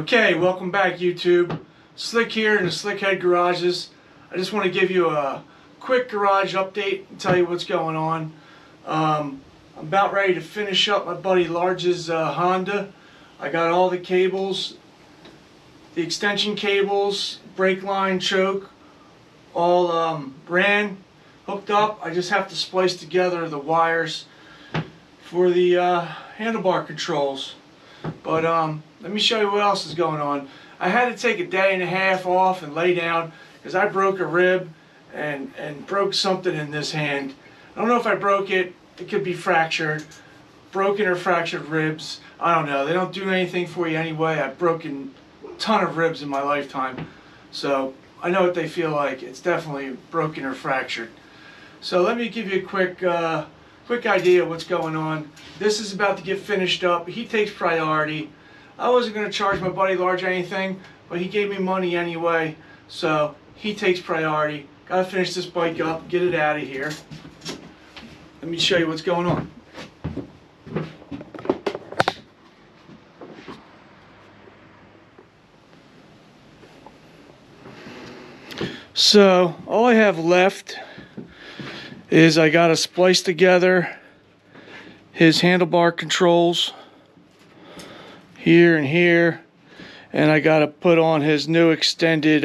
Okay, welcome back YouTube. Slick here in the Slickhead Garages. I just want to give you a quick garage update and tell you what's going on. I'm about ready to finish up my buddy Large's Honda. I got all the cables, the extension cables, brake line, choke, all ran, hooked up. I just have to splice together the wires for the handlebar controls. But let me show you what else is going on. I had to take a day and a half off and lay down because I broke a rib and broke something in this hand. I don't know if I broke it. It could be fractured, broken or fractured ribs. I don't know. They don't do anything for you anyway. I've broken a ton of ribs in my lifetime, so I know what they feel like. It's definitely broken or fractured. So let me give you a quick idea of what's going on. This is about to get finished up. He takes priority. I wasn't going to charge my buddy Large anything, but he gave me money anyway, so he takes priority. Got to finish this bike up, get it out of here. Let me show you what's going on. So all I have left is I got to splice together his handlebar controls here and here, and I got to put on his new extended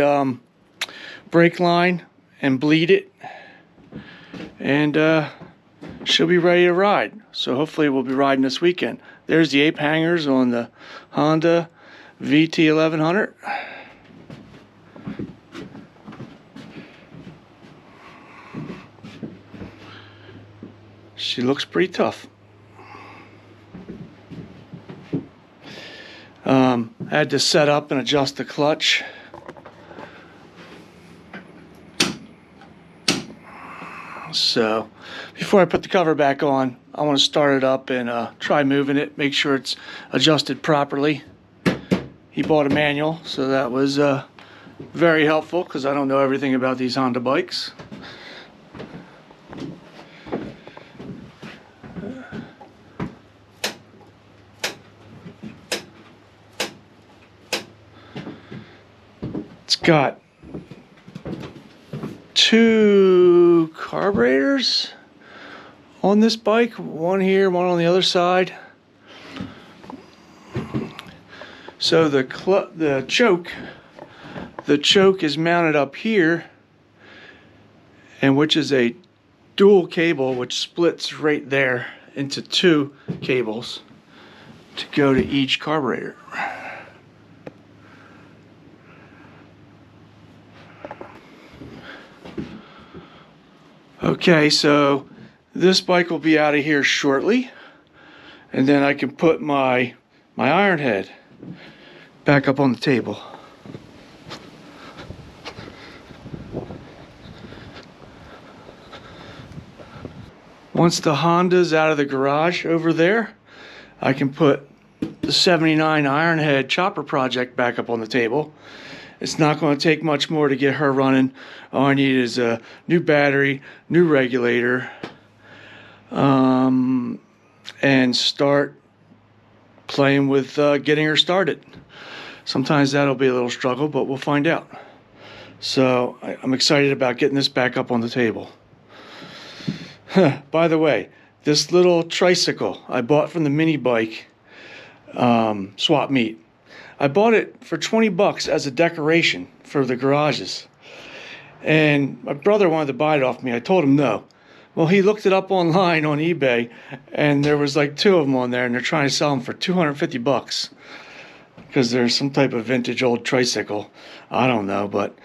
brake line and bleed it, and she'll be ready to ride. So hopefully we'll be riding this weekend. There's the ape hangers on the Honda VT 1100. She looks pretty tough. I had to set up and adjust the clutch. So before I put the cover back on, I want to start it up and try moving it, make sure it's adjusted properly. He bought a manual, so that was very helpful because I don't know everything about these Honda bikes. It's got two carburetors on this bike, one here, one on the other side. So the choke is mounted up here, and which is a dual cable which splits right there into two cables to go to each carburetor. Okay, so this bike will be out of here shortly, and then I can put my Ironhead back up on the table. Once the Honda's out of the garage over there, I can put the 79 Ironhead chopper project back up on the table. It's not going to take much more to get her running. All I need is a new battery, new regulator, and start playing with getting her started. Sometimes that'll be a little struggle, but we'll find out. So I'm excited about getting this back up on the table. By the way, this little tricycle I bought from the mini bike swap meet. I bought it for 20 bucks as a decoration for the garages. And my brother wanted to buy it off me. I told him no. Well, he looked it up online on eBay, and there was like two of them on there, and they're trying to sell them for 250 bucks. Because there's some type of vintage old tricycle. I don't know, but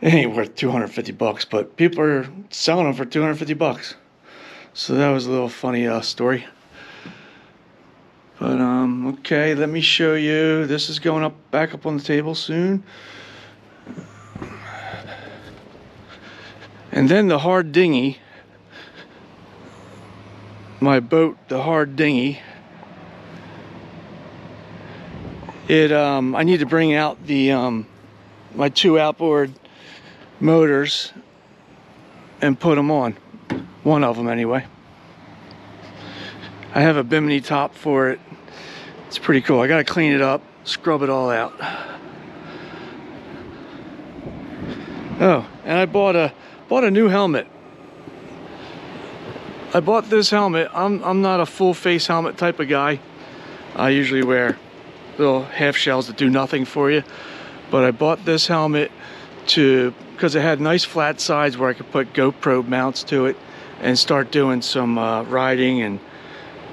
it ain't worth 250 bucks. But people are selling them for 250 bucks. So that was a little funny story. But okay, let me show you. This is going back up on the table soon. And then the hard dinghy, my boat, the hard dinghy, I need to bring out the my two outboard motors and put them on. One of them anyway. I have a bimini top for it. It's pretty cool. I gotta clean it up. scrub it all out. Oh, and I bought a new helmet. I bought this helmet. I'm not a full face helmet type of guy. I usually wear little half shells that do nothing for you. But I bought this helmet because it had nice flat sides where I could put GoPro mounts to it and start doing some riding and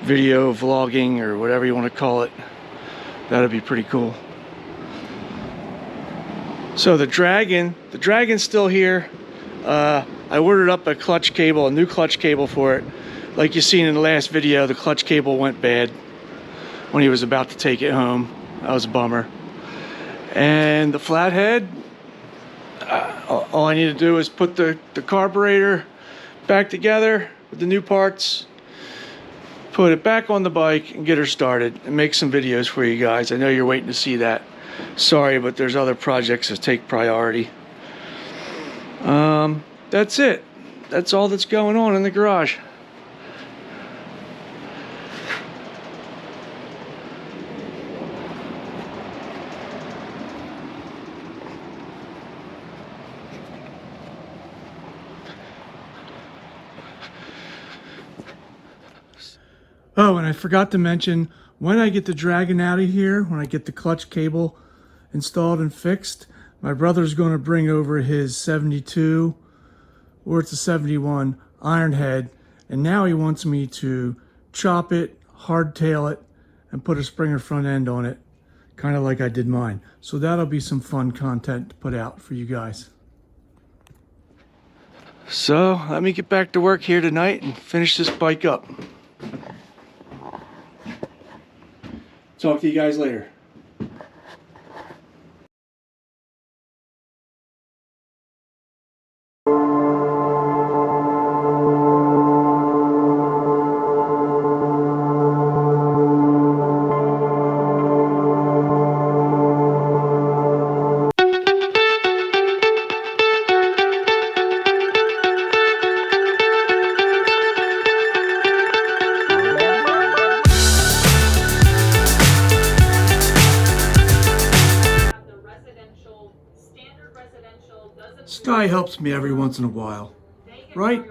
video vlogging or whatever you want to call it. That'd be pretty cool. So the Dragon's still here. I ordered up a clutch cable, a new clutch cable for it. Like you seen in the last video, the clutch cable went bad when he was about to take it home. That was a bummer. And the flathead, all I need to do is put the carburetor back together with the new parts, put it back on the bike and get her started and make some videos for you guys. I know you're waiting to see that. Sorry, but there's other projects that take priority. That's it. That's all that's going on in the garage. Oh, and I forgot to mention, when I get the Dragon out of here, when I get the clutch cable installed and fixed, my brother's going to bring over his 72, or it's a 71 Ironhead, and now he wants me to chop it, hardtail it, and put a Springer front end on it, kind of like I did mine. So that'll be some fun content to put out for you guys. So let me get back to work here tonight and finish this bike up. Talk to you guys later. Sky helps me every once in a while, right?